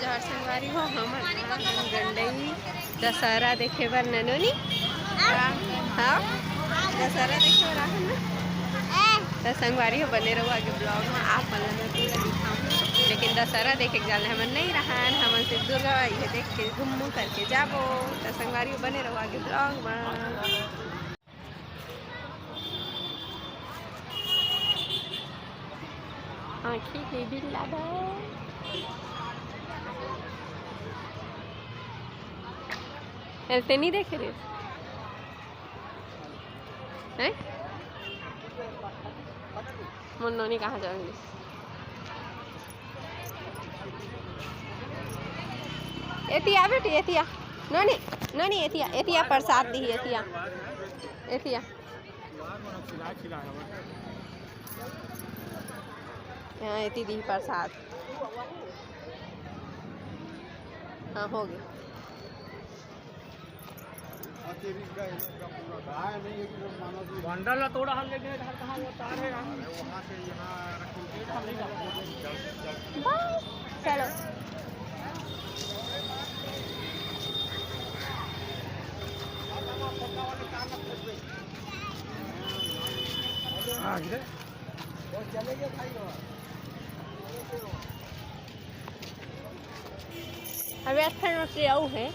जोहर संगवारी हो हमर गंडई दशहरा देखे बर ननोनी हाँ दशहरा देखे बर आहन ना तो संगवारी हो बने रहो आगे ब्लॉग में आप मन मैं पूरा दिखाऊँ लेकिन दशहरा देखे के जाने हमन नहीं रहन हमन सिर्फ दुर्गा ये देख के घूमू करके जाबो तो संगवारी हो बने रहो आगे ब्लॉग में। आँखी के बिल्ला ऐसे नहीं देख रहे हैं मुन्नोनी कहाँ जाएंगे एतिया बेटी एतिया नोनी नोनी एतिया एतिया प्रसाद दी एतिया एतिया हाँ एती दी प्रसाद हाँ हो गया बंडल थोड़ा हम लेके इधर कहाँ वो तार है वहाँ से यहाँ चलो चलेंगे भाई अभी अच्छा से आऊ है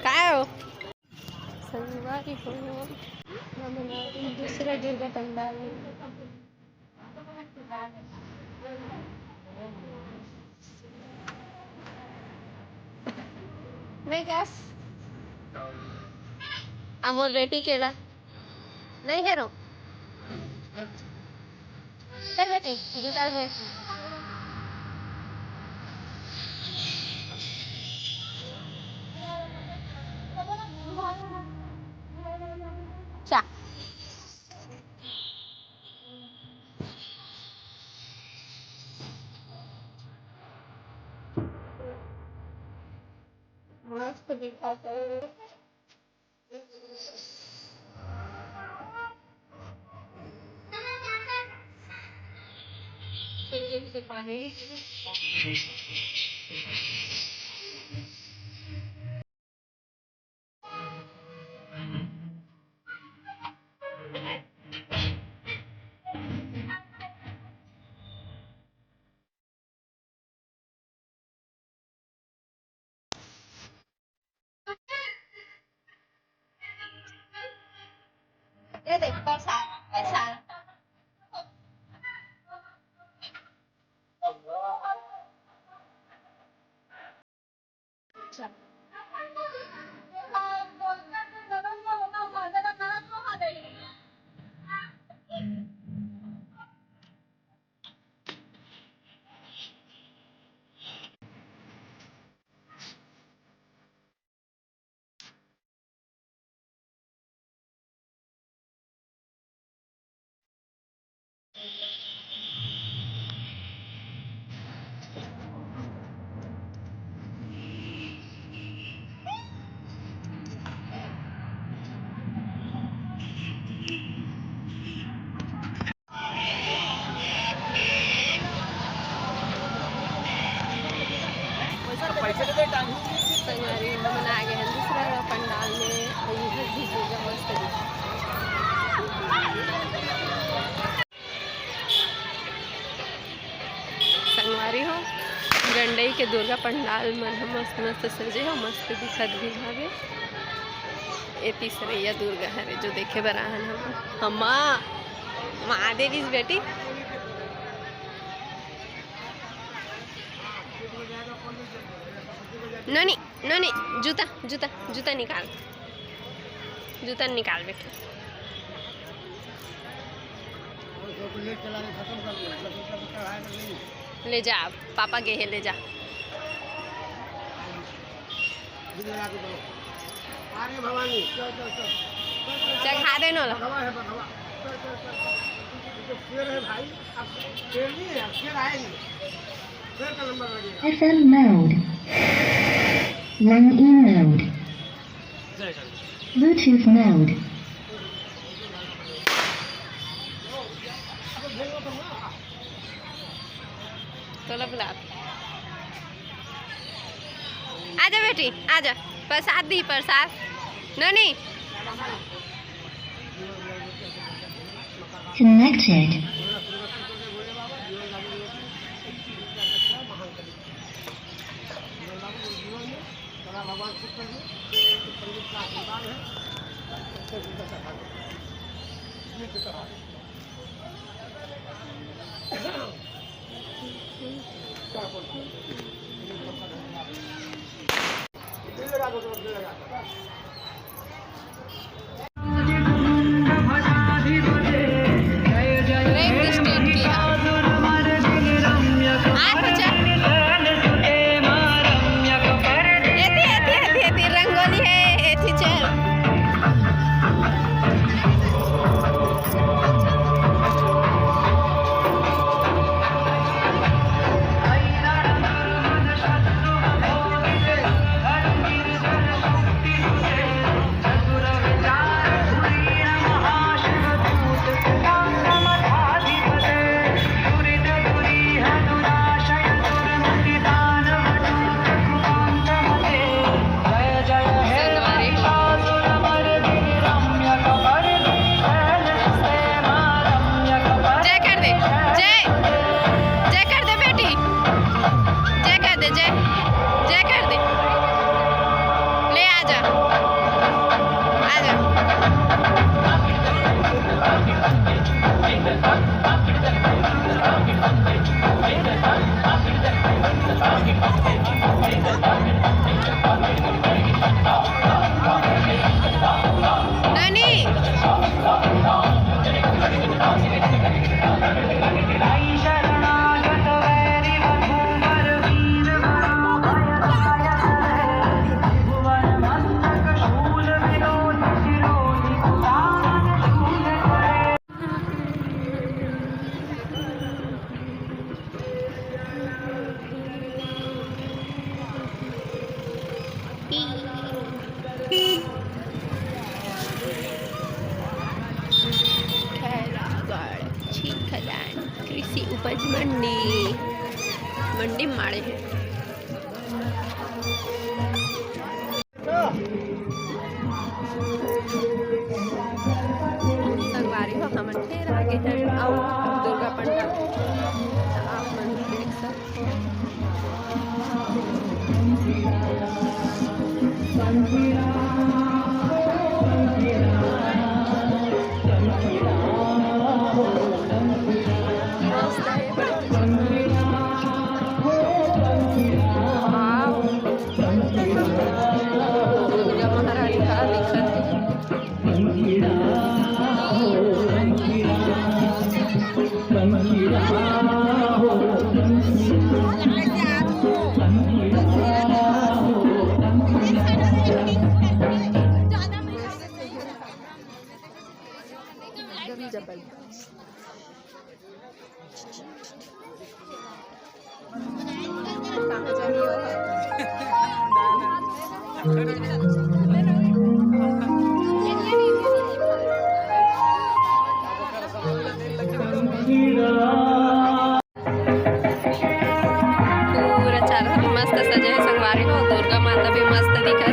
काय हो संगवारी हो दूसरा दुर्गा पंडाल नहीं गैस अमोल रेटी केला नहीं है रो चल बेटी जूता है चा मस्त दिखाता है से पानी ये देख पैसा पैसा संगवारी हम आ गए हैं दूसरा पंडाल में इधर भी दुर्गा मस्त संगवारी हो गंडई के दुर्गा पंडाल में मस्त मस्त सजे हो मस्त दिखत भी हवे ये तीसरैया दुर्गा हरे जो देखे बराहन हम महादेवी बेटी ननी ननी जूता जूता जूता निकाल बेटा ले जा पापा गए है ले जा चखा they know FM mode. Line E mode. Bluetooth mode. तो बुला आजा बेटी आजा, प्रसाद दी प्रसाद ननी। Connected. कृषि उपज मंडी माड़े है। संगवारी हो हमन फिर आगे हैं आओ दुर्गा पंडाल आप मन देख सकते पूरा चारों मस्त सजे है। संगवारी हो दुर्गा माता भी मस्त दिखा